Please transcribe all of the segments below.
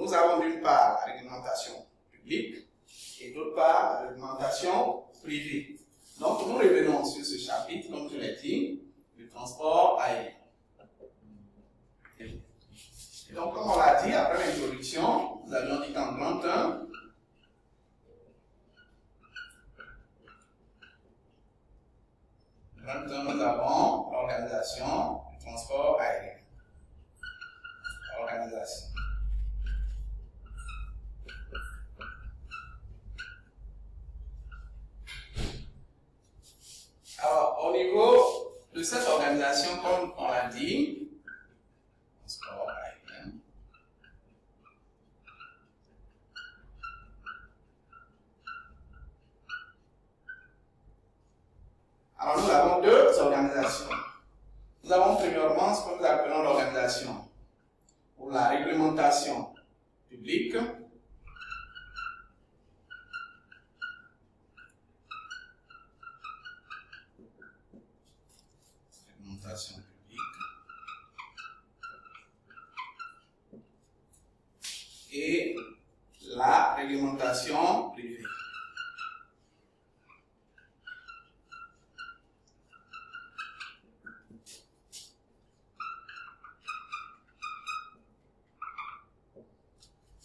nous avons d'une part la réglementation publique et d'autre part la réglementation privée. Donc, nous revenons sur ce chapitre, comme je l'ai dit, du transport aérien. Et donc, comme on l'a dit, après l'introduction, nous avions dit qu'en grand 1, nous avons l'organisation du transport aérien. Organisation. Alors, au niveau de cette organisation, comme on l'a dit, transport aérien, alors nous avons deux organisations. Nous avons premièrement ce que nous appelons l'organisation pour la réglementation publique. Réglementation publique. Et la réglementation privée.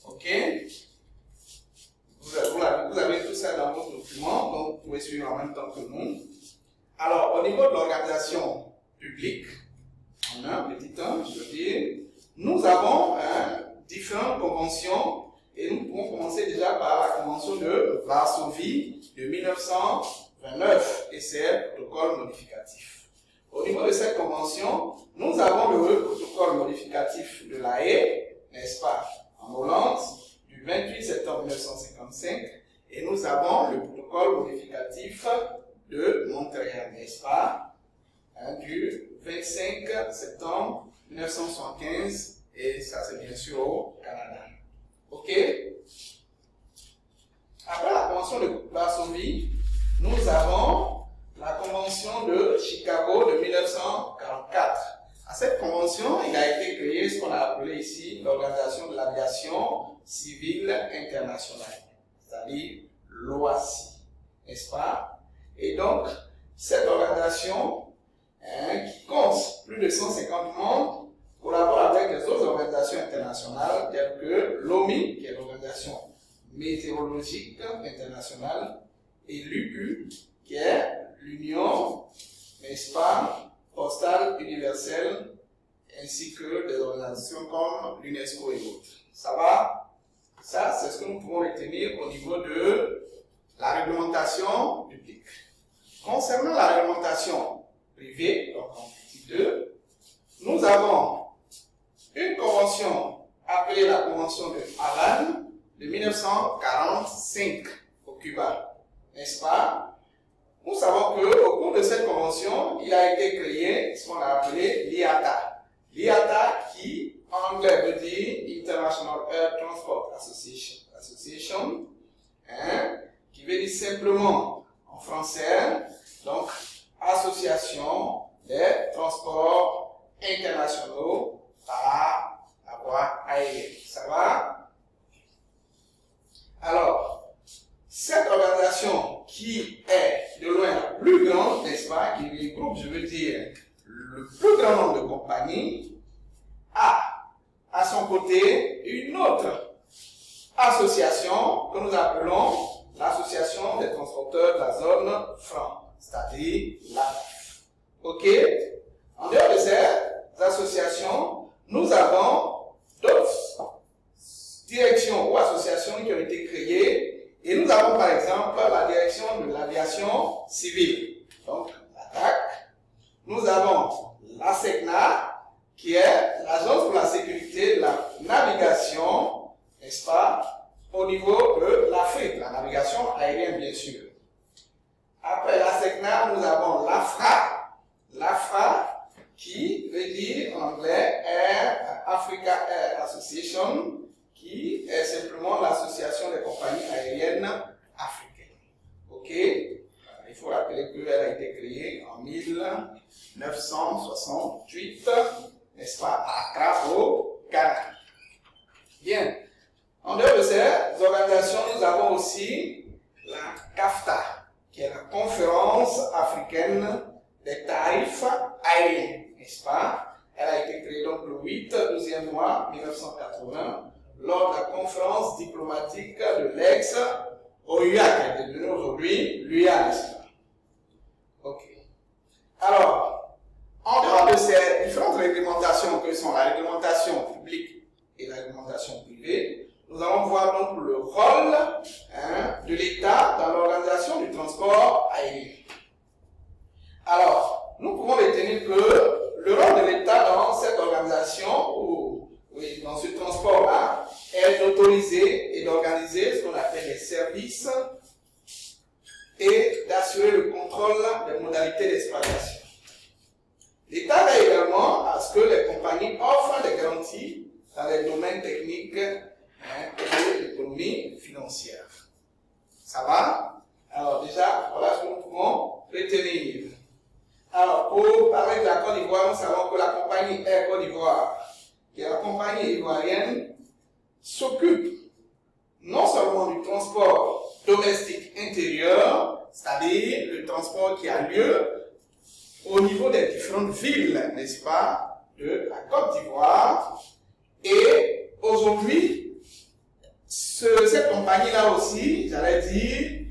Ok? Vous avez tout ça dans votre document, donc vous pouvez suivre en même temps que nous. Alors, au niveau de l'organisation publique, on a un petit temps, je veux dire, nous avons différentes conventions et nous pouvons commencer déjà par la convention de Varsovie de 1929 et ses protocoles modificatifs. Au niveau de cette convention, nous avons le protocole modificatif de La Haye, n'est-ce pas, en Hollande, du 28 septembre 1955, et nous avons le protocole modificatif de Montréal, n'est-ce pas, du 25 septembre 1975, et ça c'est bien sûr au Canada. Ok? Après la convention de Varsovie, nous avons la convention de Chicago de 1944. À cette convention, il a été créé ce qu'on a appelé ici l'Organisation de l'aviation civile internationale, c'est-à-dire l'OACI, n'est-ce pas? Et donc, cette organisation, qui compte plus de 150 membres, collabore avec les autres organisations internationales telles que l'OMI, qui est l'Organisation météorologique internationale, et l'UU, qui est l'Union, n'est-ce pas, postale universelle, ainsi que des organisations comme l'UNESCO et autres. Ça va? Ça, c'est ce que nous pouvons retenir au niveau de la réglementation publique. Concernant la réglementation privée, donc en petit 2, nous avons une convention appelée la convention de Havane de 1945 au Cuba, n'est-ce pas? Nous savons qu'au cours de cette convention, il a été créé ce qu'on a appelé l'IATA. L'IATA qui, en anglais, veut dire International Air Transport Association, qui veut dire simplement en français, donc, Association des transports internationaux par la voie aérienne. Ça va? Alors, cette organisation qui est de loin la plus grande, n'est-ce pas, qui regroupe, je veux dire, le plus grand nombre de compagnies, a à son côté une autre association que nous appelons l'Association des transporteurs de la zone franc, c'est-à-dire l'ADAF. Ok? En dehors de ces associations, nous avons d'autres directions ou associations qui ont été créées, et nous avons par exemple la direction de l'aviation civile, donc l'ATAC. Nous avons l'ASECNA, qui est l'Agence pour la sécurité de la navigation, n'est-ce pas, au niveau de l'Afrique, la navigation aérienne bien sûr. Après l'ASECNA, nous avons l'AFRA. L'AFRA, qui veut dire en anglais Air Africa Air Association, qui est simplement l'association des compagnies aériennes africaines. Ok? Il faut rappeler qu'elle a été créée en 1968, n'est-ce pas, à Accra, au Ghana. Bien. avons aussi la CAFTA, qui est la Conférence africaine des tarifs aériens, n'est-ce pas? Elle a été créée donc le 12e mois 1980 lors de la conférence diplomatique de l'ex-OUA, qui est devenue aujourd'hui l'UA, n'est-ce pas? Ok. Alors, en dehors de ces différentes réglementations que sont la réglementation publique et la réglementation privée, nous allons voir donc le rôle de l'État dans l'organisation du transport aérien. Alors, nous pouvons retenir que le rôle de l'État dans cette organisation, ou oui, dans ce transport-là, est d'autoriser et d'organiser ce qu'on appelle les services et d'assurer le contrôle des modalités d'exploitation. L'État veille également à ce que les compagnies offrent des garanties dans les domaines techniques et de l'économie financière. Ça va? Alors déjà, voilà ce que nous pouvons retenir. Alors, pour parler de la Côte d'Ivoire, nous savons que la compagnie Air Côte d'Ivoire, qui est la compagnie ivoirienne, s'occupe non seulement du transport domestique intérieur, c'est-à-dire le transport qui a lieu au niveau des différentes villes, n'est-ce pas, de la Côte d'Ivoire. Et aujourd'hui, cette compagnie-là aussi, j'allais dire,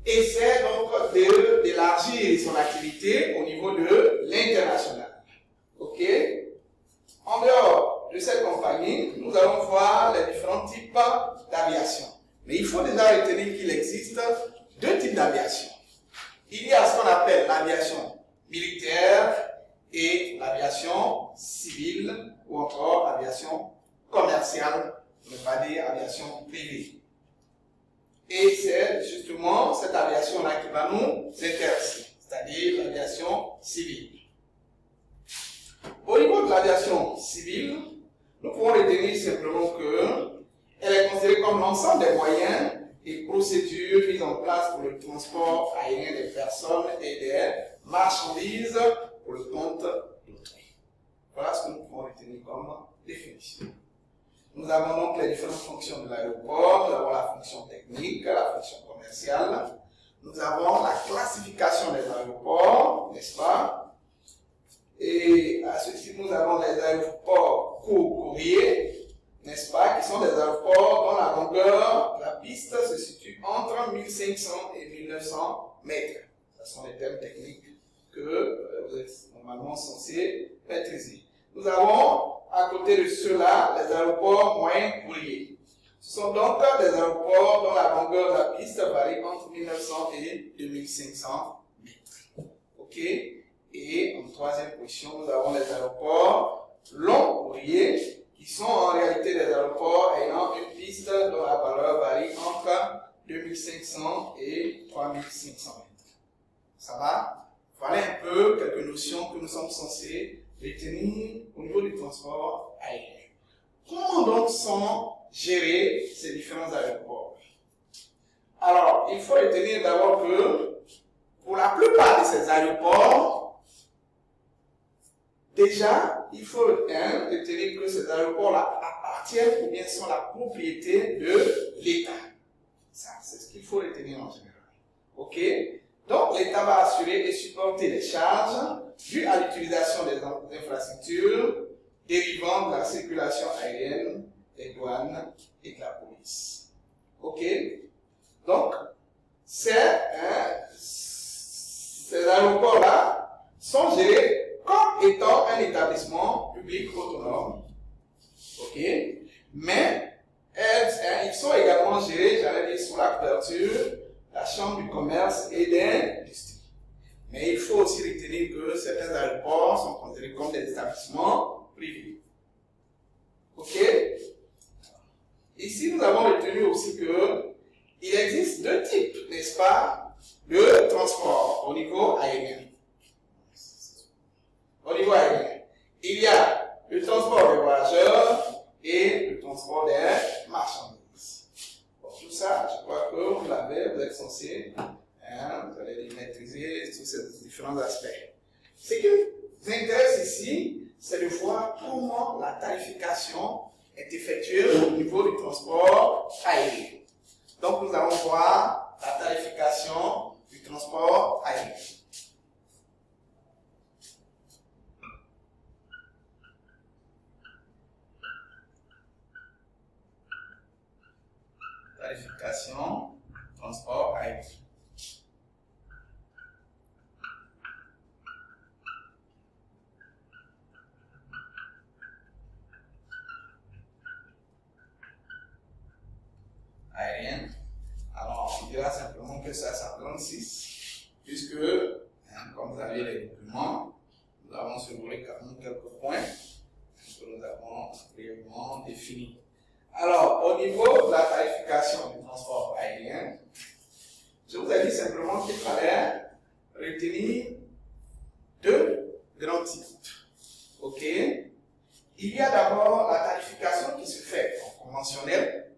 essaie donc d'élargir son activité au niveau de l'international. Ok? En dehors de cette compagnie, nous allons voir les différents types d'aviation. Mais il faut déjà retenir qu'il existe deux types d'aviation. Il y a ce qu'on appelle l'aviation militaire et l'aviation civile ou encore l'aviation commerciale, on ne peut pas dire aviation privée. Et c'est justement cette aviation-là qui va nous intéresser, c'est-à-dire l'aviation civile. Au niveau de l'aviation civile, nous pouvons retenir simplement qu'elle est considérée comme l'ensemble des moyens et procédures mises en place pour le transport aérien des personnes et des marchandises pour le compte d'autrui. Voilà ce que nous pouvons retenir comme définition. Nous avons donc les différentes fonctions de l'aéroport, nous avons la fonction technique, la fonction commerciale, nous avons la classification des aéroports, n'est-ce pas? Et à ce titre, nous avons les aéroports courriers, n'est-ce pas, qui sont des aéroports dont la longueur de la piste se situe entre 1500 et 1900 mètres. Ce sont les termes techniques que vous êtes normalement censés maîtriser. Nous avons à côté de ceux-là les aéroports moyens courriers. Ce sont donc des aéroports dont la longueur de la piste varie entre 1900 et 2500 mètres. Ok? Et en troisième position, nous avons les aéroports longs courriers qui sont en réalité des aéroports ayant une piste dont la valeur varie entre 2500 et 3500 mètres. Ça va? Voilà un peu quelques notions que nous sommes censés retenir au niveau du transport aérien. Comment donc sont gérés ces différents aéroports? Alors, il faut retenir d'abord que pour la plupart de ces aéroports, déjà, il faut retenir que ces aéroports-là appartiennent ou bien sont la propriété de l'État. Ça, c'est ce qu'il faut retenir en général. Ok? Donc, l'État va assurer et supporter les charges dues à l'utilisation des infrastructures dérivant de la circulation aérienne, des douanes et de la police. Ok? Donc, ces aéroports-là sont gérés comme étant un établissement public autonome. Ok? Mais ils sont également gérés, j'allais dire, sous la couverture la Chambre du commerce et d'industrie. Mais il faut aussi retenir que certains aéroports sont considérés comme des établissements privés. Ok? Ici, nous avons retenu aussi qu'il existe deux types, n'est-ce pas, de transport au niveau aérien. Au niveau aérien, il y a le transport des voyageurs et le transport des marchandises. Tout ça, je crois que vous l'avez, vous êtes censé, vous allez maîtriser tous ces différents aspects. Ce qui nous intéresse ici, c'est de voir comment la tarification est effectuée au niveau du transport aérien. Donc nous allons tarification, transport aérien. Aérienne. Alors, on dira simplement que ça, c'est 36, puisque, comme vous avez les documents, nous avons survolé quelques points que nous avons brièvement définis. Alors, au niveau de la tarification du transport aérien, je vous ai dit simplement qu'il fallait retenir deux grands types. OK? Il y a d'abord la tarification qui se fait en conventionnel.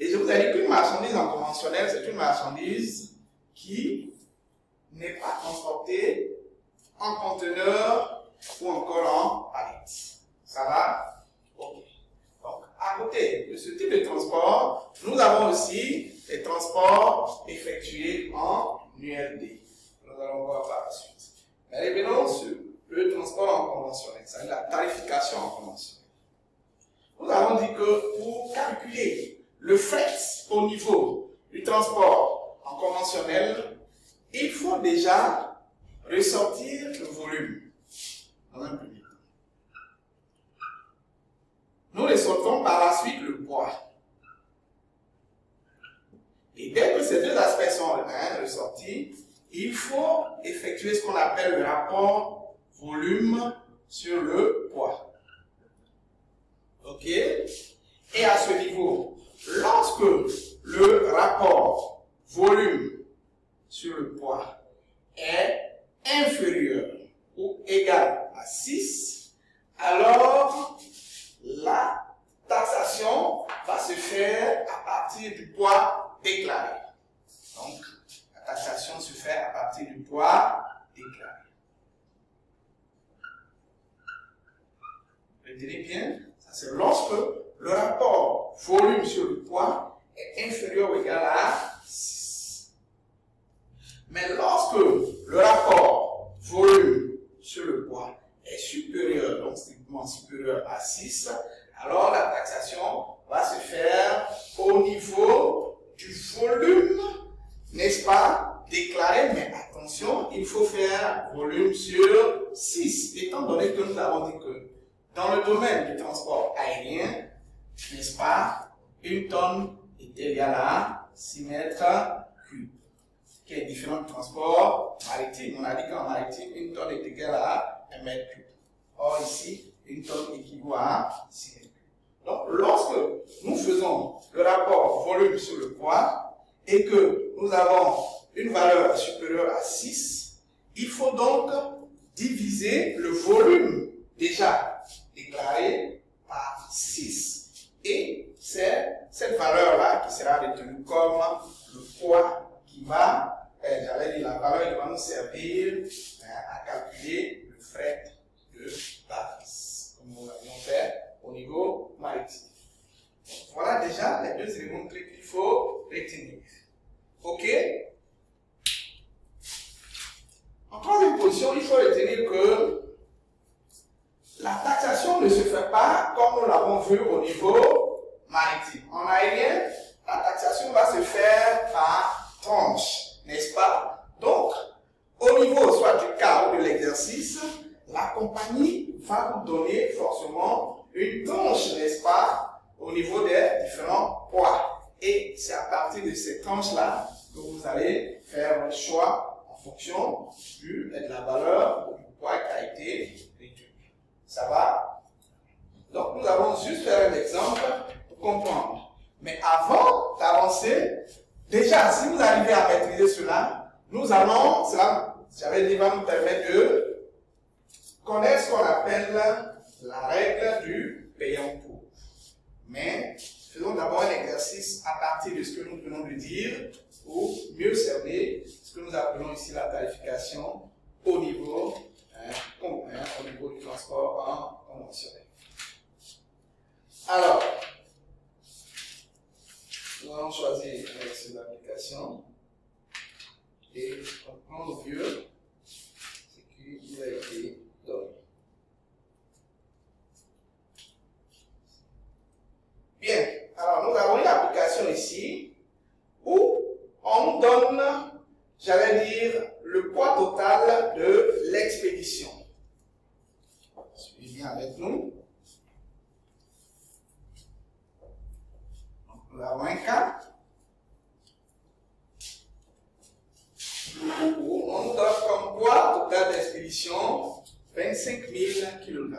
Et je vous ai dit qu'une marchandise en conventionnel, c'est une marchandise qui n'est pas transportée en conteneur ou encore en palette. Ça va? Ok. Donc, à côté de ce type de transport, nous avons aussi les transports effectués en ULD. Nous allons voir par la suite. Mais revenons sur le transport en conventionnel, c'est-à-dire la tarification en conventionnel. Nous avons dit que pour calculer le fret au niveau du transport en conventionnel, il faut déjà ressortir le volume dans un premier temps. Nous ressortons par la suite le poids. Et dès que ces deux aspects sont ressortis, il faut effectuer ce qu'on appelle le rapport volume sur le poids. OK? Et à ce niveau, lorsque le rapport volume sur le poids est inférieur ou égal à 6, alors la taxation va se faire à partir du poids déclaré. Donc, la taxation se fait à partir du poids déclaré. Retenez bien, ça c'est lorsque le rapport volume sur le poids est inférieur ou égal à 6. Mais lorsque le rapport volume sur le poids est supérieur, donc strictement supérieur à 6, alors la taxation va se faire au niveau du volume, n'est-ce pas, déclaré, mais attention, il faut faire volume sur 6, étant donné que nous avons dit que dans le domaine du transport aérien, n'est-ce pas, une tonne est égale à 6 mètres cubes, qui est différent du transport maritime. On a dit qu'en maritime, une tonne est égale à 1 mètre cube. Or ici, une tonne équivaut à 6 mètres cubes. Donc, lorsque nous faisons le rapport volume sur le poids et que nous avons une valeur supérieure à 6, il faut donc diviser le volume déjà déclaré par 6. Et c'est cette valeur-là qui sera retenue comme le poids qui va, j'allais dire, la valeur qui va nous servir à calculer le fret de base, comme nous l'avions fait au niveau maritime. Voilà déjà les deux éléments clés qu'il faut retenir. OK? En troisième position, il faut retenir que la taxation ne se fait pas comme nous l'avons vu au niveau maritime. En aérien, la taxation va se faire par tranche, n'est-ce pas? Donc, au niveau soit du cas ou de l'exercice, la compagnie va vous donner forcément une tranche, n'est-ce pas, au niveau des différents poids. Et c'est à partir de ces tranches-là que vous allez faire votre choix en fonction de la valeur du poids qui a été réduit. Ça va? Donc, nous allons juste faire un exemple pour comprendre. Mais avant d'avancer, déjà, si vous arrivez à maîtriser cela, j'avais dit, va nous permettre de connaître ce qu'on appelle la règle du payant pour. Mais, faisons d'abord un exercice à partir de ce que nous venons de dire pour mieux cerner ce que nous appelons ici la tarification au niveau du transport en conventionnel. Alors, nous allons choisir l'exercice d'application et on prend au vieux ce qui nous a été donné. Bien, alors nous avons une application ici 25 000 kg.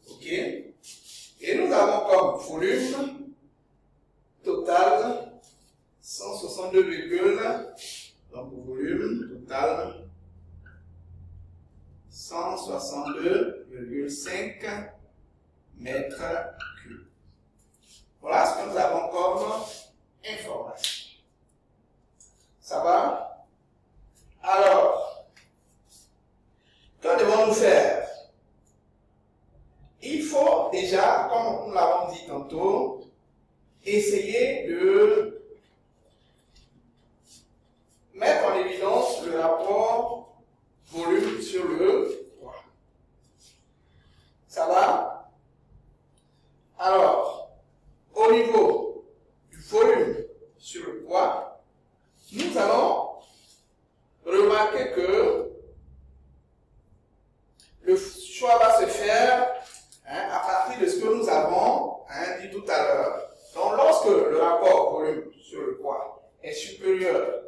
Ok. Et nous avons comme volume total 162, donc volume total 162,5 mètres cubes. Voilà ce que nous avons comme information. Ça va? Alors, que devons-nous faire? Il faut déjà, comme nous l'avons dit tantôt, essayer de mettre en évidence le rapport volume sur le poids. Ça va? Alors, au niveau du volume sur le poids, nous allons remarquer que le choix va se faire à partir de ce que nous avons dit tout à l'heure. Donc, lorsque le rapport volume sur le poids est supérieur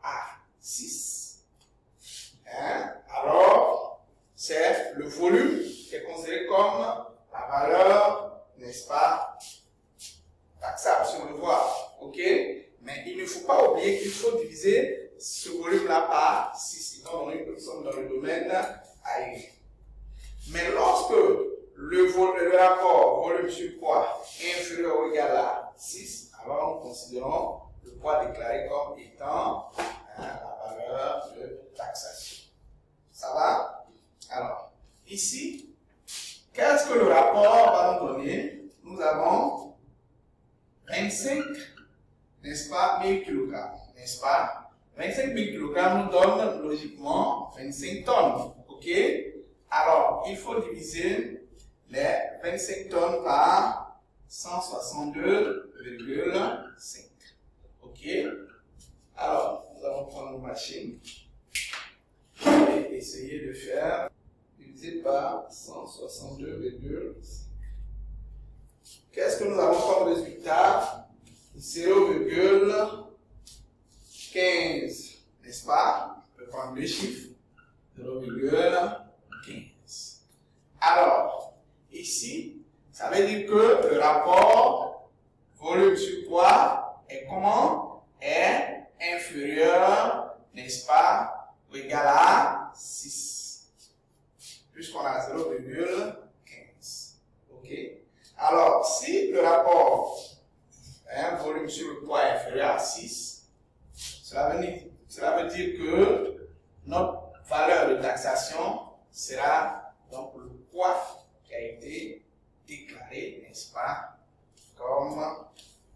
à 6, alors c'est le volume qui est considéré comme la valeur, n'est-ce pas, taxable, si on le voit. Ok? Mais il ne faut pas oublier qu'il faut diviser ce volume-là par 6, étant donné que nous sommes dans le domaine aérien. Mais lorsque le rapport volume sur poids est inférieur ou égal à 6, alors nous considérons le poids déclaré comme étant la valeur de taxation. Ça va? Alors, ici, qu'est-ce que le rapport va nous donner? Nous avons 25, n'est-ce pas, 1000 kg, n'est-ce pas? 25 000 kg nous donne logiquement 25 tonnes, ok? Alors, il faut diviser les 25 tonnes par 162,5. Ok? Alors, nous allons prendre nos machines et essayer de faire divisé par 162,5. Qu'est-ce que nous avons comme résultat? 0,15. N'est-ce pas? On peut prendre deux chiffres. 0,15. Alors, ici, ça veut dire que le rapport volume sur poids est comment? Est inférieur, n'est-ce pas, ou égal à 6. Puisqu'on a 0,15. Ok? Alors, si le rapport volume sur le poids est inférieur à 6, cela veut dire que notre valeur de taxation sera donc le poids qui a été déclaré, n'est-ce pas, comme,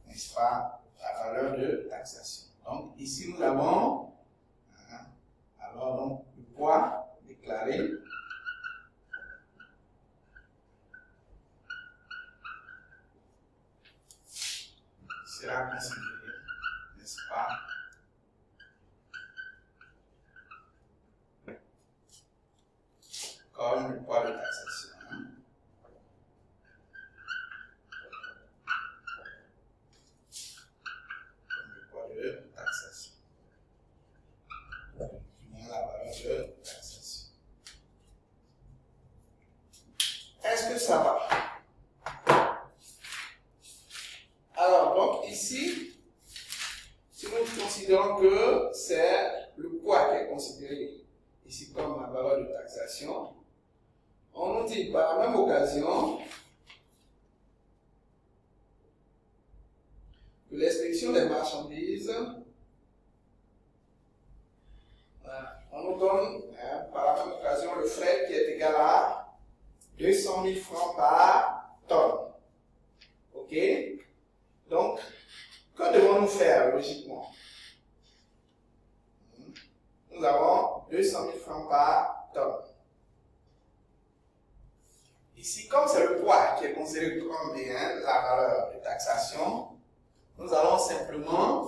n'est-ce pas, la valeur de taxation. Donc ici nous avons, alors donc le poids déclaré sera considéré, n'est-ce pas, comme le poids de taxation. Comme le poids de taxation. La valeur de taxation. Est-ce que ça va? Alors, donc ici, si nous considérons que c'est le poids qui est considéré ici comme la valeur de taxation, on nous dit par la même occasion que l'expédition des marchandises, on nous donne par la même occasion le frais qui est égal à 200 000 francs par tonne. Ok? Donc, que devons-nous faire logiquement? Nous avons 200 000 francs par tonne. Ici, comme c'est le poids qui est considéré comme la valeur de taxation, nous allons simplement,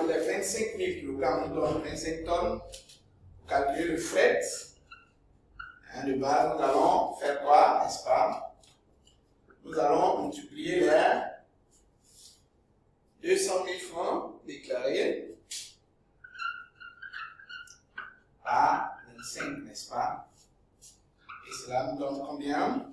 les 25 000 kg nous donnent 25 tonnes, pour calculer le fret, de base, nous allons faire quoi, n'est-ce pas? Nous allons multiplier les 200 000 francs, déclaré à 25, n'est-ce pas? Et cela nous donne combien?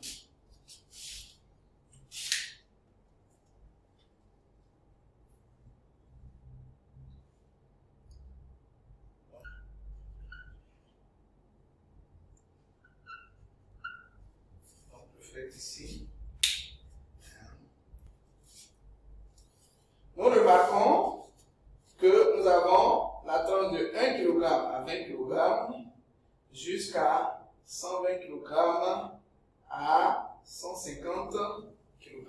Donc, le fait ici. Nous remarquons que nous avons la tranche de 1 kg à 20 kg jusqu'à 120 kg à 150 kg.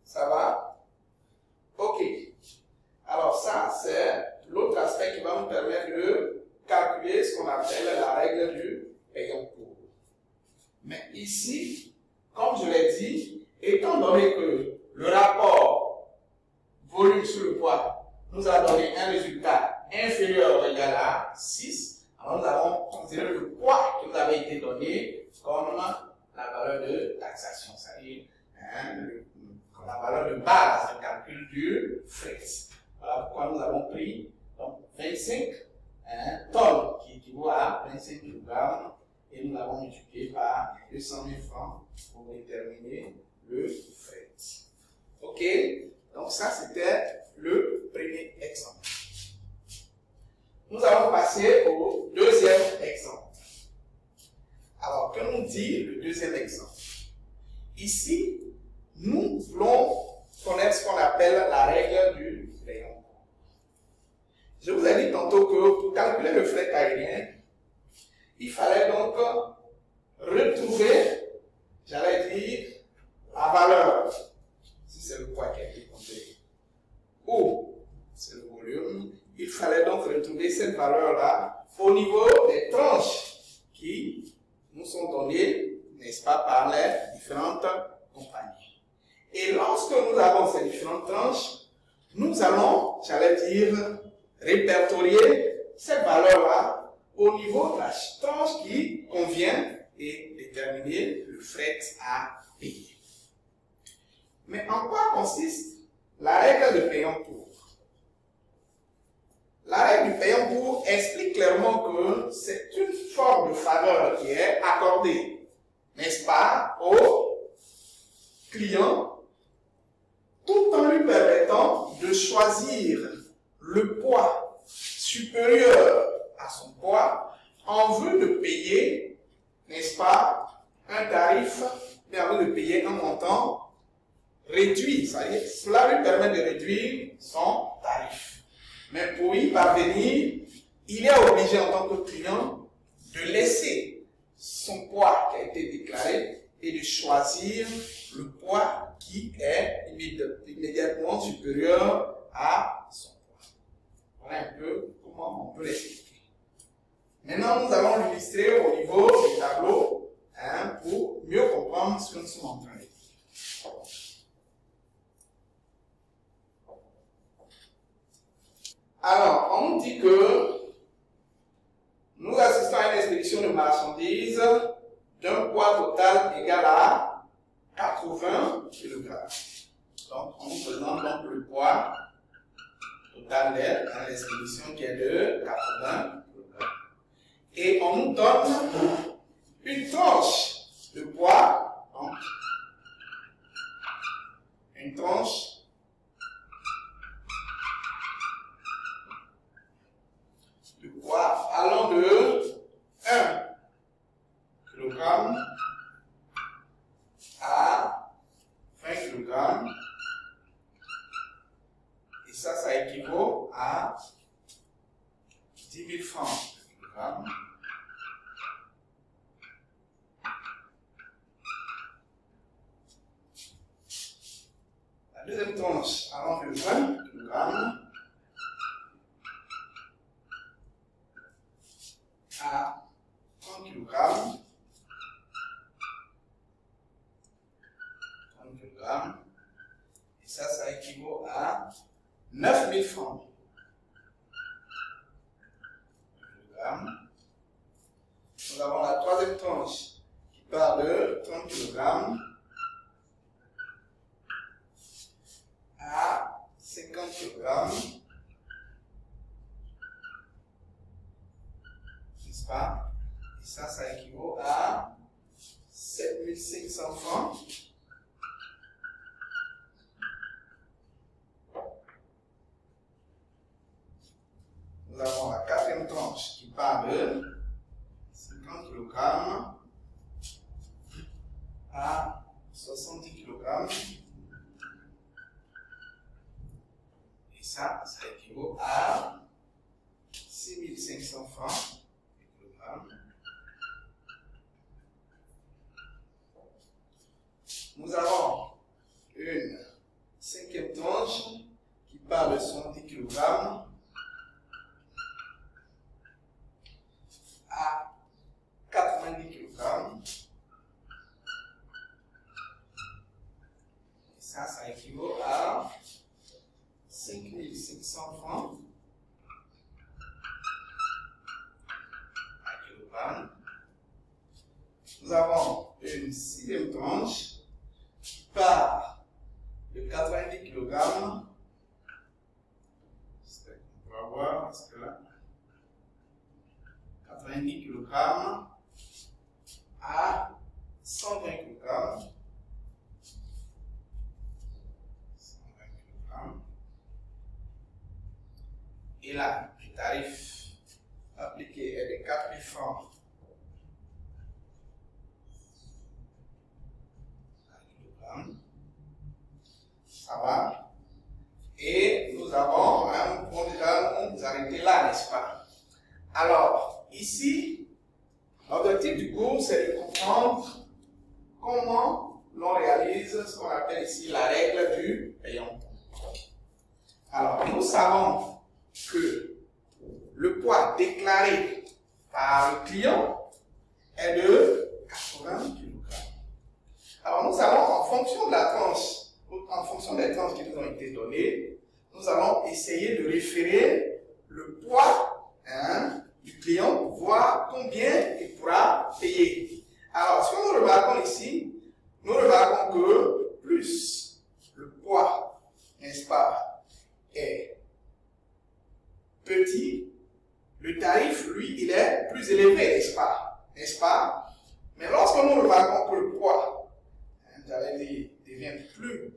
Ça va? Ok. Alors ça, c'est l'autre aspect qui va nous permettre de calculer ce qu'on appelle la règle du payant pour. Mais ici, comme je l'ai dit, étant donné que le rapport volume sur le poids nous a donné un résultat inférieur ou égal à 6, alors nous avons considéré le poids qui nous avait été donné comme la valeur de taxation, c'est-à-dire la valeur de base de calcul du fret. Voilà pourquoi nous avons pris donc, 25 tonnes qui équivaut à 25 kg et nous l'avons multiplié par 200 000 francs pour déterminer le fret. Ok? Donc ça, c'était le premier exemple. Nous allons passer au deuxième exemple. Alors, que nous dit le deuxième exemple? Ici, nous voulons connaître ce qu'on appelle la règle du payant. Je vous ai dit tantôt que pour calculer le fret aérien, il fallait donc retrouver, j'allais dire, la valeur. Si c'est le poids qui a été compté, ou c'est le volume, il fallait donc retrouver cette valeur-là au niveau des tranches qui nous sont données, n'est-ce pas, par les différentes compagnies. Et lorsque nous avons ces différentes tranches, nous allons, j'allais dire, répertorier cette valeur-là au niveau de la tranche qui convient et déterminer le fret à payer. Mais en quoi consiste la règle de payant pour? La règle du payant pour explique clairement que c'est une forme de faveur qui est accordée, n'est-ce pas, au client, tout en lui permettant de choisir le poids supérieur à son poids en vue de payer, n'est-ce pas, un tarif, mais en vue de payer un montant réduit, c'est-à-dire cela lui permet de réduire son tarif. Mais pour y parvenir, il est obligé en tant que client de laisser son poids qui a été déclaré et de choisir le poids qui est immédiatement supérieur à son poids. Voilà un peu comment on peut l'expliquer. Maintenant, nous allons l'illustrer au niveau du tableau pour mieux comprendre ce que nous sommes en train de dire. Alors, on nous dit que nous assistons à une expédition de marchandises d'un poids total égal à 80 kg. Donc, on nous présente donc le poids total de l'expédition qui est de 80 kg. Et on nous donne une tranche de poids, donc une tranche de poids allant de 1 kg à 20 kg. Et ça équivaut à 10 000 francs par kg. La deuxième tranche allant de 20 kg à 30 kg. 30 kg. Et ça équivaut à 9 000 francs. Nous avons la troisième tranche qui part de 30 kg à 50 kg. N'est-ce pas? Et ça équivaut à 7500 francs. Nous avons la quatrième tranche qui part de 50 kg à 70 kg. Et ça équivaut à 6500 francs. Nous avons une cinquième tranche qui part de 70 kg à 90 kg. Et ça équivaut à 5500 francs. Nous avons une sixième tranche qui part de 90 kg. On va voir parce que là, 90 kg à 120 kg. 120 kg. Et là, le tarif appliqué est de 4 000 francs. Ça va. Et nous avons un point déjà nous arrêter là, n'est-ce pas? Alors, ici, l'objectif du cours, c'est de comprendre comment l'on réalise ce qu'on appelle ici la règle du payant. Alors, nous savons que le poids déclaré par le client est de 80 kg. Alors, nous allons, en fonction de la tranche, en fonction des tranches qui nous ont été données, nous allons essayer de référer le poids du client pour voir combien il pourra payer. Alors, ce que nous remarquons ici, nous remarquons que plus le poids, n'est-ce pas, est petit, le tarif, lui, il est plus élevé, n'est-ce pas? N'est-ce pas? Mais lorsque nous remarquons que le poids, j'allais dire, devient plus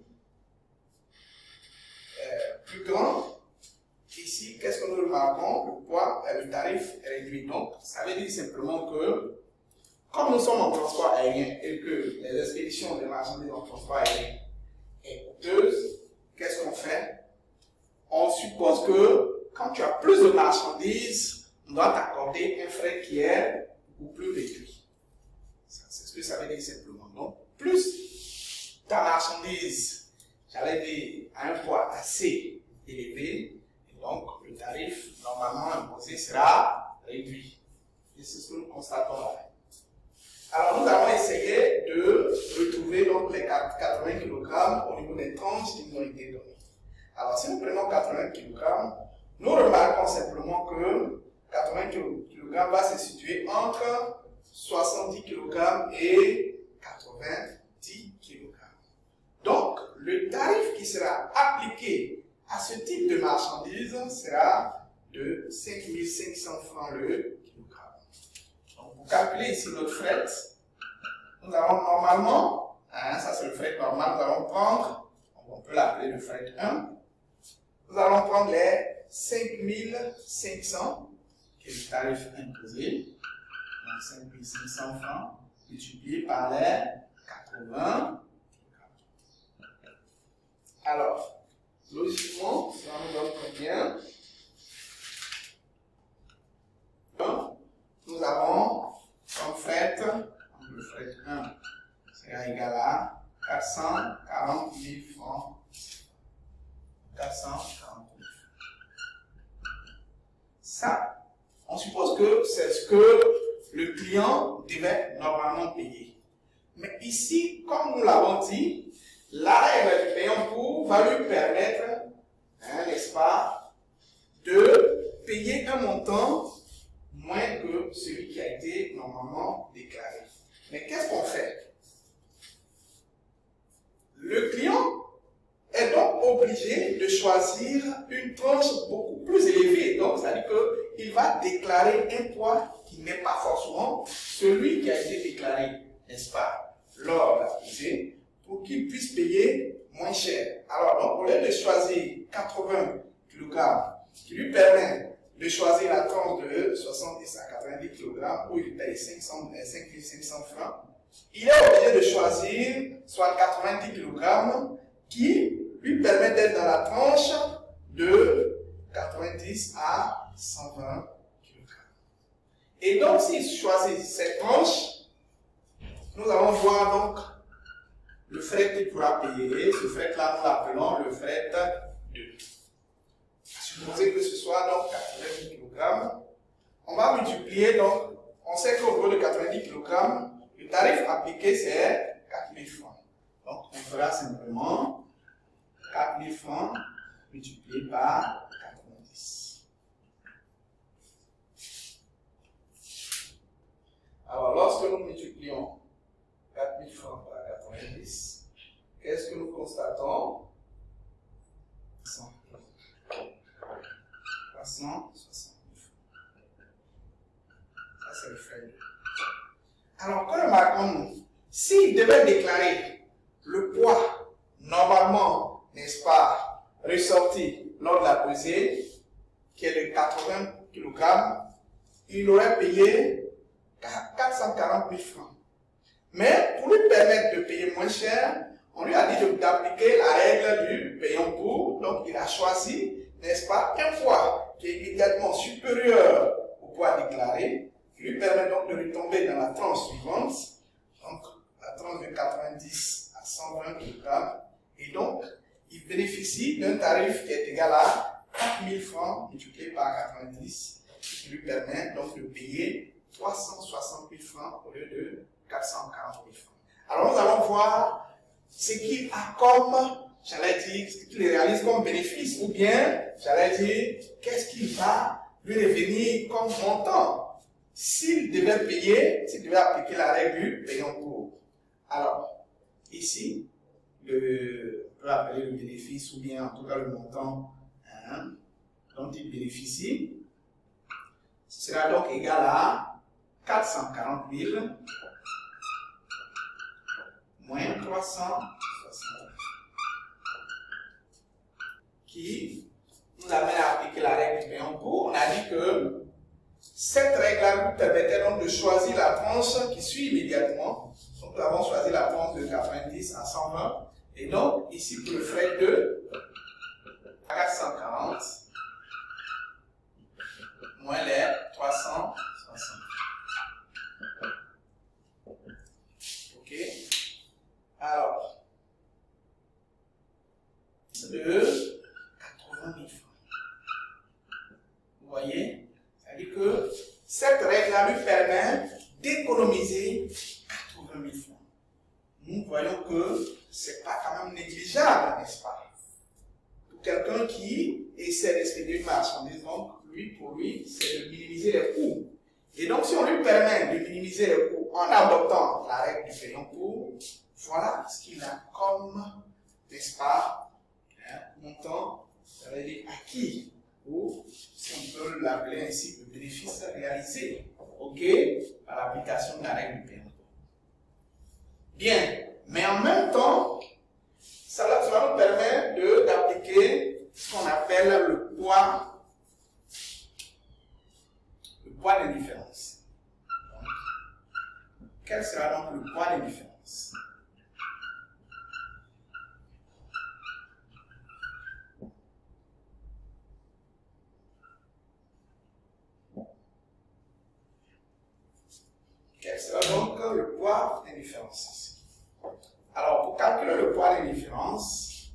grand, ici, qu'est-ce que nous remarquons? Le poids, le tarif est réduit. Donc, ça veut dire simplement que, comme nous sommes en transport aérien et que les expéditions de marchandises en transport aérien est coûteuse, qu'est-ce qu'on fait? On suppose que quand tu as plus de marchandises, on doit t'accorder un frais qui est beaucoup plus réduit. C'est ce que ça veut dire simplement. Donc, plus ta marchandise, j'allais dire, a un poids assez élevé, et donc le tarif normalement imposé sera réduit. Et c'est ce que nous constatons là. Alors, nous allons essayer de retrouver donc les 80 kg au niveau des tranches qui nous ont été données. Alors, si nous prenons 80 kg, nous remarquons simplement que 80 kg va se situer entre 70 kg et 90 kg. Donc, le tarif qui sera appliqué à ce type de marchandise sera de 5500 francs le kilogramme. Donc, pour calculer ici notre fret, nous allons normalement, ça c'est le fret normal, nous allons prendre, on peut l'appeler le fret 1, nous allons prendre les 5500, qui est le tarif imposé, donc 5500 francs, multiplié par les 80. Alors, logiquement, ça nous donne combien? Nous avons comme fret, le fret 1 sera égal à 440 000 francs. 440 000. Ça, on suppose que c'est ce que le client devait normalement payer. Mais ici, comme nous l'avons dit, la règle du payant pour va lui permettre, n'est-ce pas, de payer un montant moins que celui qui a été normalement déclaré. Mais qu'est-ce qu'on fait? Le client est donc obligé de choisir déclarer un poids qui n'est pas forcément celui qui a été déclaré, n'est-ce pas, lors de la pesée, pour qu'il puisse payer moins cher. Alors, donc, au lieu de choisir 80 kg, qui lui permet de choisir la tranche de 70 à 90 kg, où il paye 5500 francs, il est obligé de choisir soit 90 kg, qui lui permet d'être dans la tranche de 90 à 120 kg. Et donc, s'il choisit cette tranche, nous allons voir donc le fret qu'il pourra payer. Ce fret-là, nous l'appelons le fret 2. Supposez que ce soit donc 90 kg. On va multiplier donc, on sait qu'au niveau de 90 kg, le tarif appliqué c'est 4000 francs. Donc, on fera simplement 4000 francs multiplié par 90. Alors, lorsque nous multiplions 4000 francs par 90, qu'est-ce que nous constatons? 360 000 francs. Ça, c'est le frais. Alors, que remarquons-nous? S'il devait déclarer le poids, normalement, n'est-ce pas, ressorti lors de la pesée, qui est de 80 kg, il aurait payé 440 000 francs. Mais pour lui permettre de payer moins cher, on lui a dit d'appliquer la règle du payant pour. Donc il a choisi, n'est-ce pas, un poids qui est immédiatement supérieur au poids déclaré, qui lui permet donc de retomber dans la tranche suivante, donc la tranche de 90 à 120 kg. Et donc, il bénéficie d'un tarif qui est égal à 4 000 francs multiplié par 90, qui lui permet donc de payer 360 000 francs au lieu de 440 000 francs. Alors nous allons voir ce qu'il a comme, j'allais dire, ce qu'il réalise comme bénéfice, ou bien, j'allais dire, qu'est-ce qu'il va lui revenir comme montant s'il devait payer, s'il devait appliquer la règle du payant pour. Alors, ici, on peut appeler le bénéfice, ou bien en tout cas le montant dont il bénéficie, sera donc égal à 440 000 moins 360, qui nous amène à appliquer la règle du payant pour. On a dit que cette règle-là nous permettait donc de choisir la tranche qui suit immédiatement. Donc nous avons choisi la tranche de 90 à 120. Et donc ici pour le frais de 440 moins les 360. Ok. Alors, de 80 000 francs. Vous voyez? C'est-à-dire que cette règle-là lui permet d'économiser 80 000 francs. Nous voyons que ce n'est pas quand même négligeable, n'est-ce pas? Pour quelqu'un qui essaie d'expédier une marchandise, donc, pour lui, c'est de minimiser les coûts. Et donc, si on lui permet de minimiser les coûts en adoptant la règle du payant pour, voilà ce qu'il a comme, n'est-ce pas, montant, ça veut dire acquis, ou si on peut l'appeler ainsi, le bénéfice réalisé, ok, par l'application de la règle du payant pour. Bien, mais en même temps, cela nous permet d'appliquer ce qu'on appelle le poids des différences. Quel sera donc le poids des différences? Quel sera donc le poids des différences? Alors, pour calculer le poids des différences,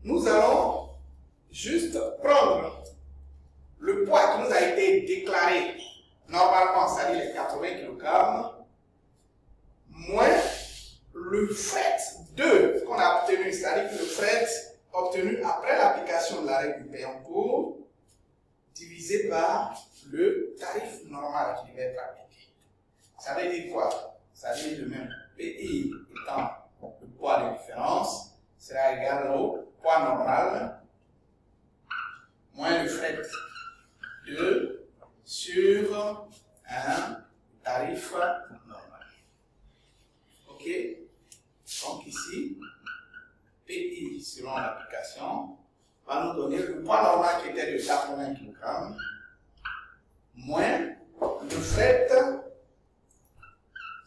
nous allons juste prendre le poids qui nous a été déclaré normalement, c'est-à-dire les 80 kg, moins le fret de qu'on a obtenu, c'est-à-dire le fret obtenu après l'application de la règle du payant pour, divisé par le tarif normal qui devait être appliqué. Ça veut dire quoi? Ça veut dire le même. PI étant le poids des différences sera égal au poids normal moins le fret 2 selon l'application, va nous donner le poids normal qui était de 80 kg, moins le fret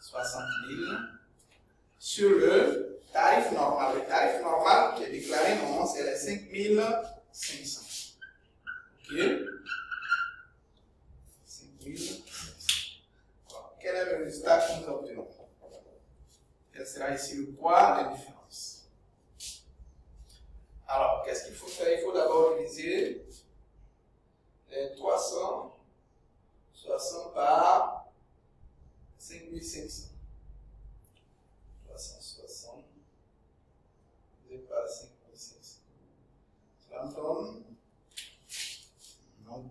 60 000 sur le tarif normal. Le tarif normal qui est déclaré normalement, c'est les 5 500. Ok? 5 500. Quel est le résultat que nous obtenons? Quel sera ici le poids de différence? Alors, qu'est-ce qu'il faut faire? Il faut d'abord diviser les 360 par 5500. 360 divisé par 5500. Cela me donne, donc,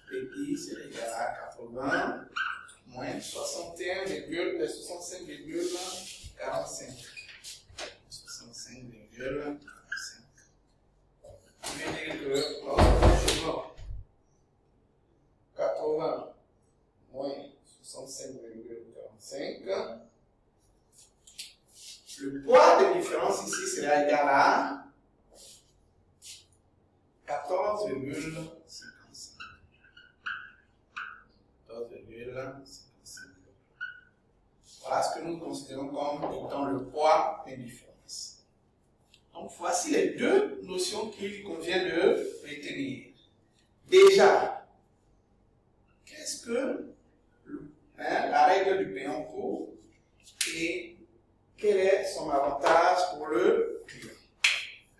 petit, c'est égal à 80 moins 65,45. 65,45. Je vais dire que 80 moins 65,45. Le poids de différence ici sera égal à 14,55. 14,55. Voilà ce que nous considérons comme étant le poids des différences. Donc voici les deux notions qu'il convient de retenir. Déjà, qu'est-ce que la règle du payant court et quel est son avantage pour le client?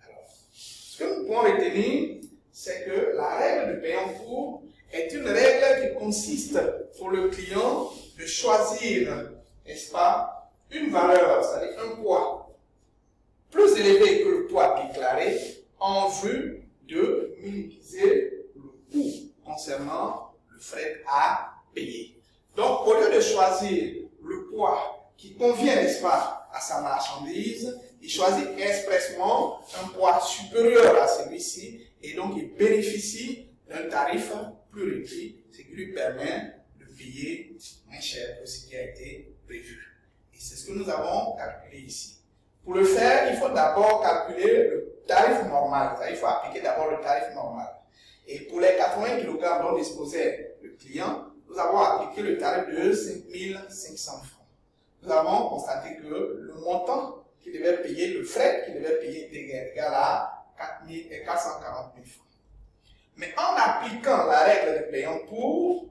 Alors, ce que nous pouvons retenir, c'est que la règle du payant court est une règle qui consiste pour le client de choisir, n'est-ce pas, une valeur, c'est-à-dire un poids plus élevé que le poids déclaré en vue de minimiser le coût concernant le fret à payer. Donc, au lieu de choisir le poids qui convient, n'est-ce pas, à sa marchandise, il choisit expressément un poids supérieur à celui-ci et donc il bénéficie d'un tarif plus réduit, ce qui lui permet de payer moins cher que ce qui a été prévu. Et c'est ce que nous avons calculé ici. Pour le faire, il faut d'abord calculer le tarif normal. Il faut appliquer d'abord le tarif normal. Et pour les 80 kg dont disposait le client, nous avons appliqué le tarif de 5 500 francs. Nous avons constaté que le montant qu'il devait payer, le frais qu'il devait payer était égal à 440 000 francs. Mais en appliquant la règle de payant pour,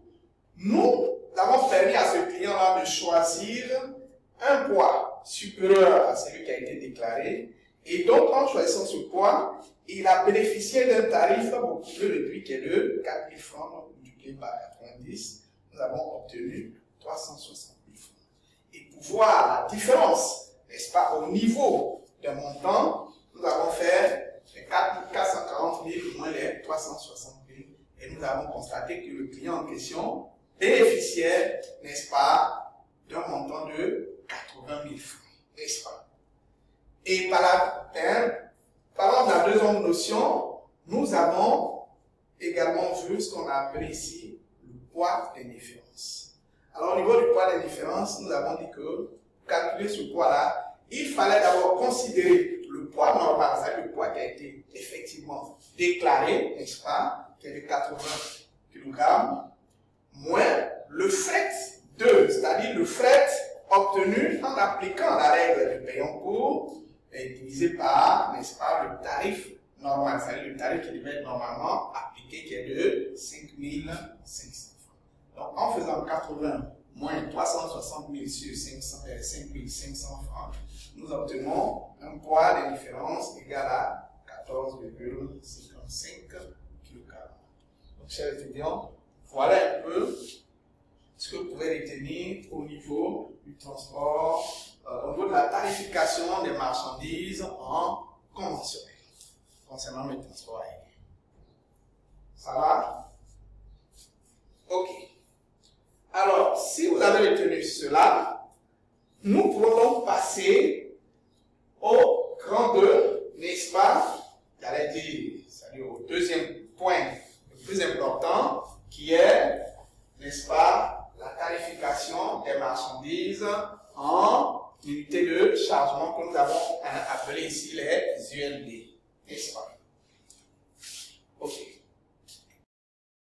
nous avons permis à ce client-là de choisir un poids supérieur à celui qui a été déclaré. Et donc, en choisissant ce poids, il a bénéficié d'un tarif beaucoup plus réduit qui est de 4 000 francs, donc multiplié par 90. Nous avons obtenu 360 000 francs. Et pour voir la différence, n'est-ce pas, au niveau d'un montant, nous avons fait les 440 000 moins les 360 000. Et nous avons constaté que le client en question bénéficiait, n'est-ce pas, d'un montant de 80 000 francs, n'est-ce pas? Et parlant de la deuxième notion, nous avons également vu ce qu'on a appelé ici le poids des différences. Alors au niveau du poids des différences, nous avons dit que pour calculer ce poids-là, il fallait d'abord considérer le poids normal, c'est-à-dire le poids qui a été effectivement déclaré, n'est-ce pas, qui est de 80 kg, moins le fret 2, c'est-à-dire le fret obtenu en appliquant la règle du payant court est divisé par, n'est-ce pas, le tarif normal, c'est-à-dire le tarif qui devait être normalement appliqué qui est de 5 500 francs. Donc en faisant 80 moins 360 000 sur 5 500 francs, nous obtenons un poids de différence égal à 14,55 kg. Donc chers étudiants, voilà un peu ce que vous pouvez retenir au niveau du transport, au niveau de la tarification des marchandises en conventionnel, concernant le transport aérien. Ça va? Ok. Alors, si vous avez retenu cela, nous pouvons donc passer au grand 2, n'est-ce pas? J'allais dire, c'est-à-dire au deuxième point le plus important, qui est, n'est-ce pas, la tarification des marchandises en unités de chargement que nous avons appelé ici les ULD.